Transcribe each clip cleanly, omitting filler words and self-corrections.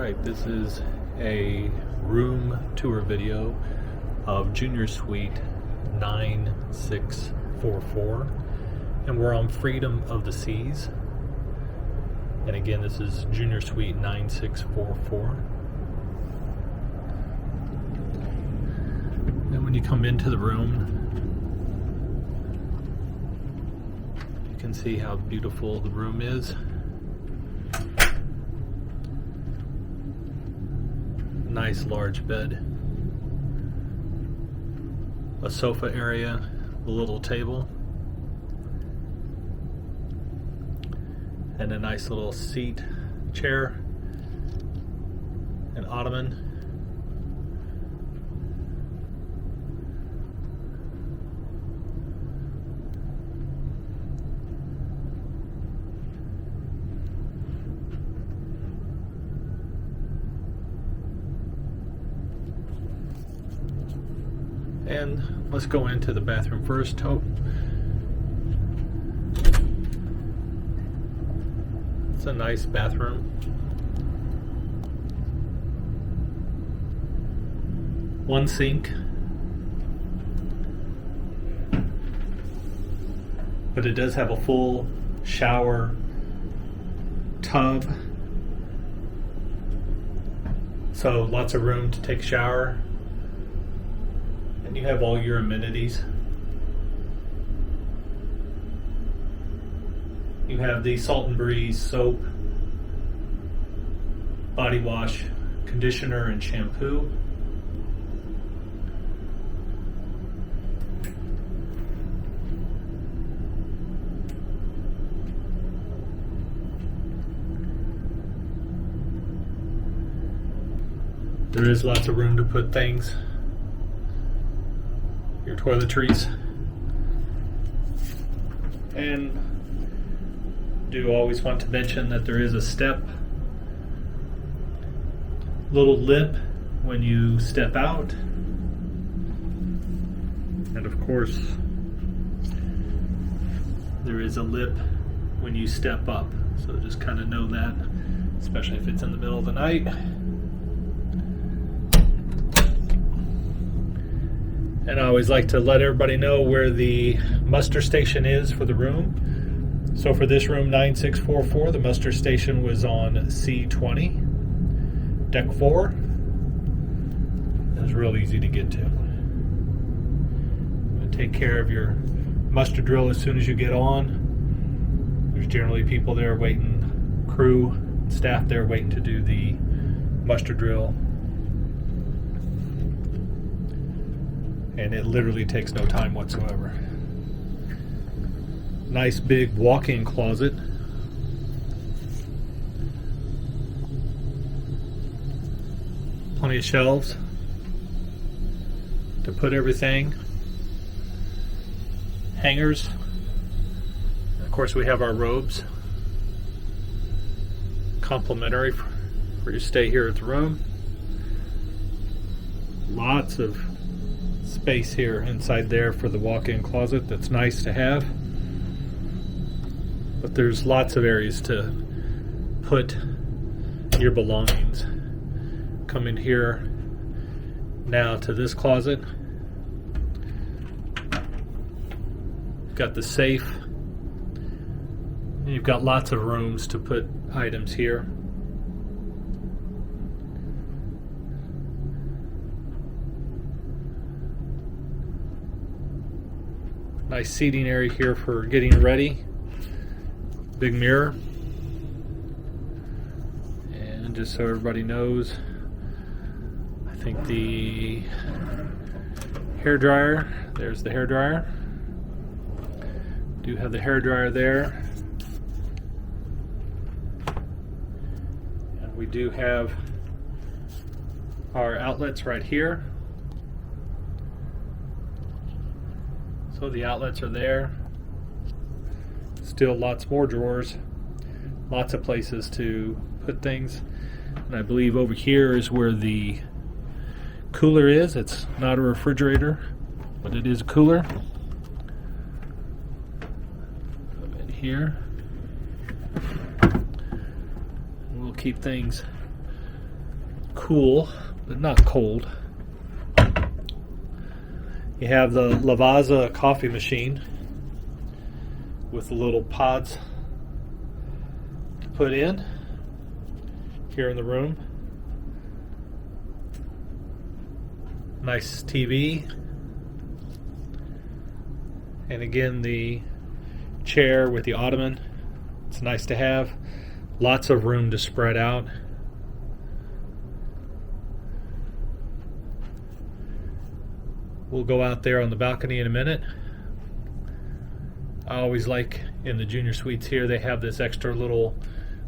Alright, this is a room tour video of Junior Suite 9644, and we're on Freedom of the Seas. And again, this is Junior Suite 9644. And when you come into the room, you can see how beautiful the room is. Nice large bed, a sofa area, a little table, and a nice little seat, chair, an ottoman. And let's go into the bathroom first. Oh, it's a nice bathroom. One sink, but it does have a full shower tub, so lots of room to take a shower. And you have all your amenities. You have the Salt and Breeze soap, body wash, conditioner, and shampoo. There is lots of room to put things. Your toiletries, and do always want to mention that there is a step, little lip when you step out, and of course there is a lip when you step up, so just kind of know that, especially if it's in the middle of the night. And I always like to let everybody know where the muster station is for the room. So for this room 9644, the muster station was on C20, deck 4. It was real easy to get to. Take care of your muster drill as soon as you get on. There's generally people there waiting, crew, staff there waiting to do the muster drill. And it literally takes no time whatsoever. Nice big walk-in closet. Plenty of shelves to put everything. Hangers. Of course, we have our robes. Complimentary for your stay here at the room. Lots of space here inside there for the walk-in closet. That's nice to have, but there's lots of areas to put your belongings. Come in here now to this closet. Got the safe, and you've got lots of rooms to put items here. Nice seating area here for getting ready. Big mirror. And just so everybody knows, I think the hair dryer, there's the hair dryer. Do have the hair dryer there. And we do have our outlets right here. So the outlets are there. Still lots more drawers, lots of places to put things. And I believe over here is where the cooler is. It's not a refrigerator, but it is a cooler. And here, we'll keep things cool, but not cold. You have the Lavazza coffee machine with the little pods to put in here in the room. Nice TV. And again, the chair with the ottoman. It's nice to have. Lots of room to spread out. We'll go out there on the balcony in a minute. I always like in the junior suites here, they have this extra little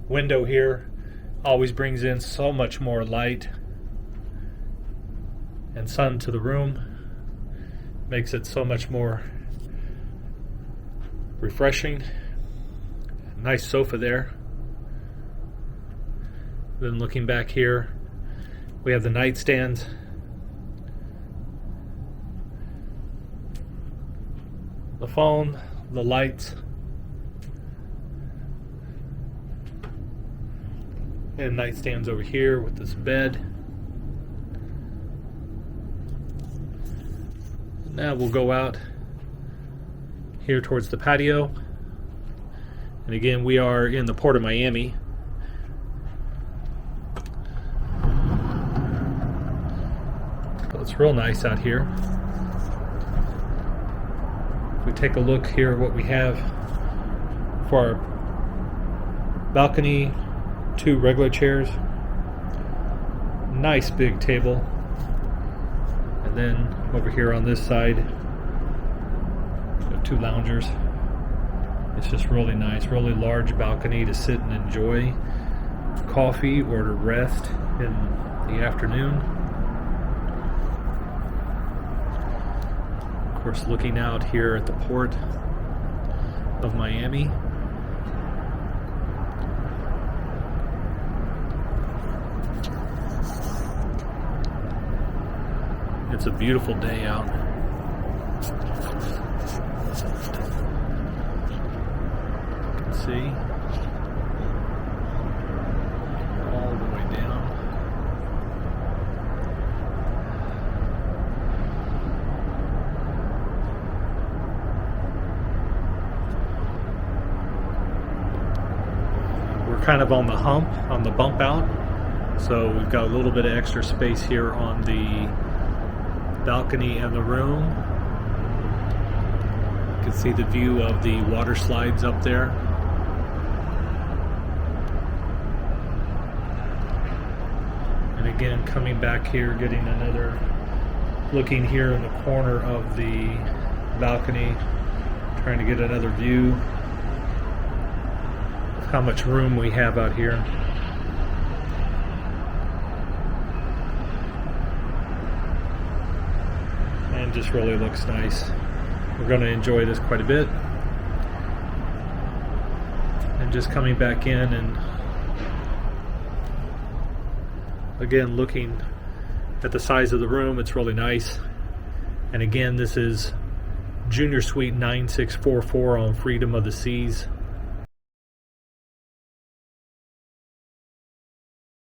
window here. Always brings in so much more light and sun to the room. Makes it so much more refreshing. Nice sofa there. Then looking back here, we have the nightstands. The phone, the lights, and nightstands over here with this bed. Now we'll go out here towards the patio. And again, we are in the Port of Miami. So it's real nice out here. If we take a look here at what we have for our balcony, 2 regular chairs, nice big table, and then over here on this side, we have 2 loungers. It's just really nice, really large balcony to sit and enjoy coffee or to rest in the afternoon. Of course, looking out here at the Port of Miami. It's a beautiful day out. You can see all the way down. We're kind of on the hump, on the bump out, so we've got a little bit of extra space here on the balcony and the room. You can see the view of the water slides up there. And again, coming back here, getting another, looking here in the corner of the balcony, trying to get another view of how much room we have out here. And just really looks nice. We're going to enjoy this quite a bit. And just coming back in and again looking at the size of the room, it's really nice. And again, this is Junior Suite 9644 on Freedom of the Seas.